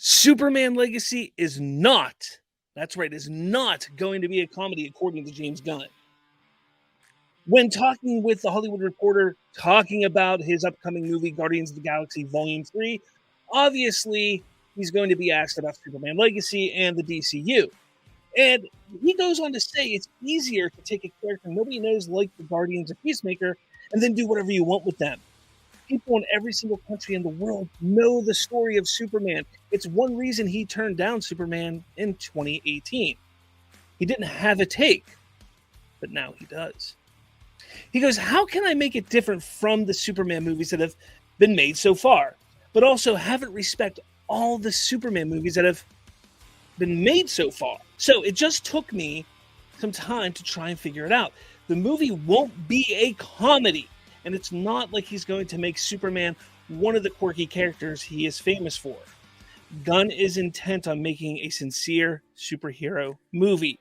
Superman Legacy is not, that's right, is not going to be a comedy according to James Gunn. When talking with The Hollywood Reporter, talking about his upcoming movie, Guardians of the Galaxy Volume 3, obviously he's going to be asked about Superman Legacy and the DCU. And he goes on to say it's easier to take a character nobody knows like the Guardians or Peacemaker and then do whatever you want with them. People in every single country in the world know the story of Superman. It's one reason he turned down Superman in 2018. He didn't have a take, but now he does. He goes, how can I make it different from the Superman movies that have been made so far, but also have it respect all the Superman movies that have been made so far? So it just took me some time to try and figure it out. The movie won't be a comedy, and it's not like he's going to make Superman one of the quirky characters he is famous for. Gunn is intent on making a sincere superhero movie.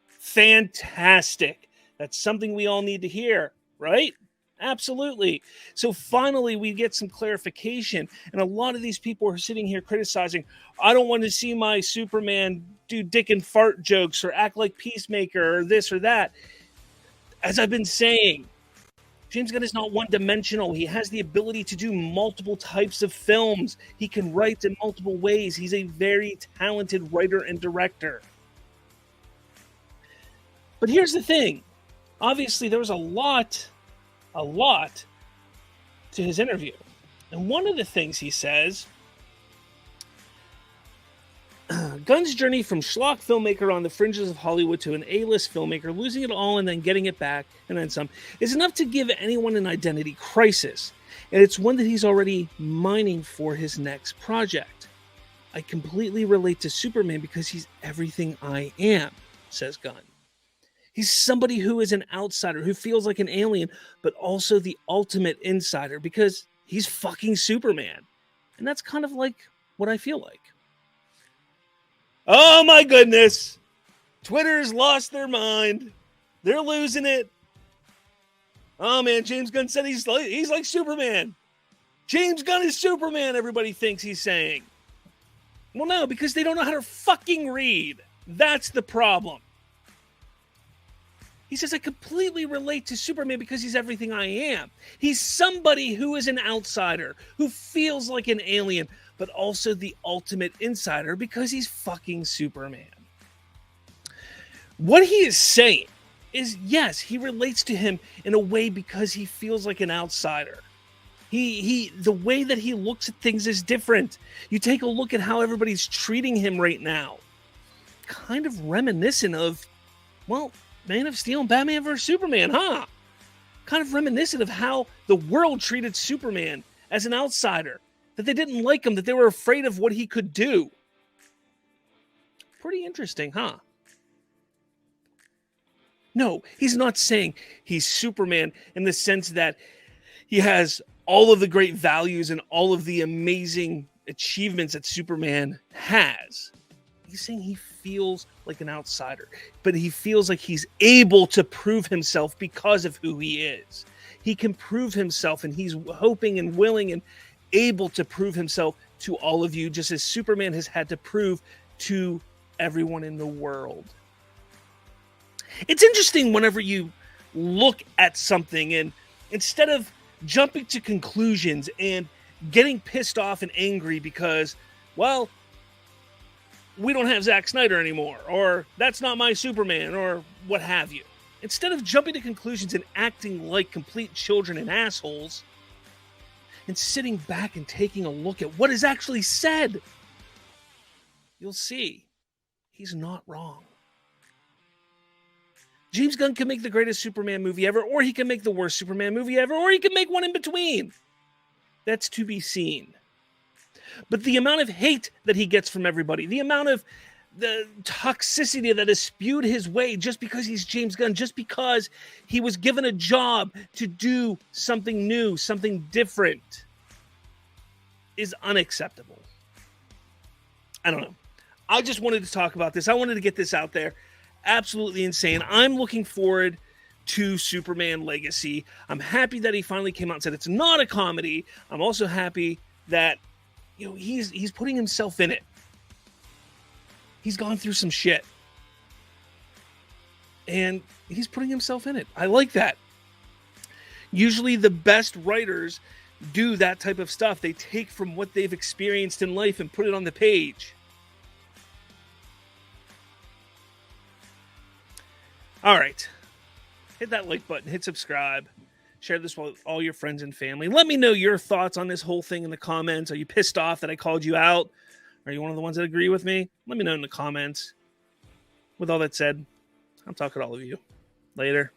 Fantastic. That's something we all need to hear, right? Absolutely. So finally, we get some clarification. And a lot of these people are sitting here criticizing, I don't want to see my Superman do dick and fart jokes or act like Peacemaker or this or that. As I've been saying, James Gunn is not one-dimensional. He has the ability to do multiple types of films. He can write in multiple ways. He's a very talented writer and director. But here's the thing. Obviously, there was a lot to his interview. And one of the things he says, Gunn's journey from schlock filmmaker on the fringes of Hollywood to an A-list filmmaker, losing it all and then getting it back and then some, is enough to give anyone an identity crisis. And it's one that he's already mining for his next project. I completely relate to Superman because he's everything I am, says Gunn. He's somebody who is an outsider, who feels like an alien, but also the ultimate insider because he's fucking Superman. And that's kind of like what I feel like. Oh my goodness. Twitter's lost their mind. They're losing it. Oh man, James Gunn said he's like Superman. James Gunn is Superman, everybody thinks he's saying. Well, no, because they don't know how to fucking read. That's the problem. He says, I completely relate to Superman because he's everything I am. He's somebody who is an outsider, who feels like an alien, but also the ultimate insider because he's fucking Superman. What he is saying is, yes, he relates to him in a way because he feels like an outsider. The way that he looks at things is different. You take a look at how everybody's treating him right now. Kind of reminiscent of, well, Man of Steel and Batman vs. Superman, huh? Kind of reminiscent of how the world treated Superman as an outsider. That they didn't like him, that they were afraid of what he could do. Pretty interesting, huh? No, he's not saying he's Superman in the sense that he has all of the great values and all of the amazing achievements that Superman has. He's saying he feels like an outsider, but he feels like he's able to prove himself because of who he is. He can prove himself, and he's hoping and willing and able to prove himself to all of you, just as Superman has had to prove to everyone in the world. It's interesting whenever you look at something and instead of jumping to conclusions and getting pissed off and angry because, well, we don't have Zack Snyder anymore, or that's not my Superman, or what have you. Instead of jumping to conclusions and acting like complete children and assholes, and sitting back and taking a look at what is actually said, you'll see he's not wrong. James Gunn can make the greatest Superman movie ever, or he can make the worst Superman movie ever, or he can make one in between. That's to be seen. But the amount of hate that he gets from everybody, the amount of the toxicity that is spewed his way just because he's James Gunn, just because he was given a job to do something new, something different, is unacceptable. I don't know. I just wanted to talk about this. I wanted to get this out there. Absolutely insane. I'm looking forward to Superman Legacy. I'm happy that he finally came out and said it's not a comedy. I'm also happy that he's putting himself in it. He's gone through some shit. And he's putting himself in it. I like that. Usually the best writers do that type of stuff. They take from what they've experienced in life and put it on the page. All right. Hit that like button. Hit subscribe. Share this with all your friends and family. Let me know your thoughts on this whole thing in the comments. Are you pissed off that I called you out? Are you one of the ones that agree with me? Let me know in the comments. With all that said, I'm talking to all of you. Later.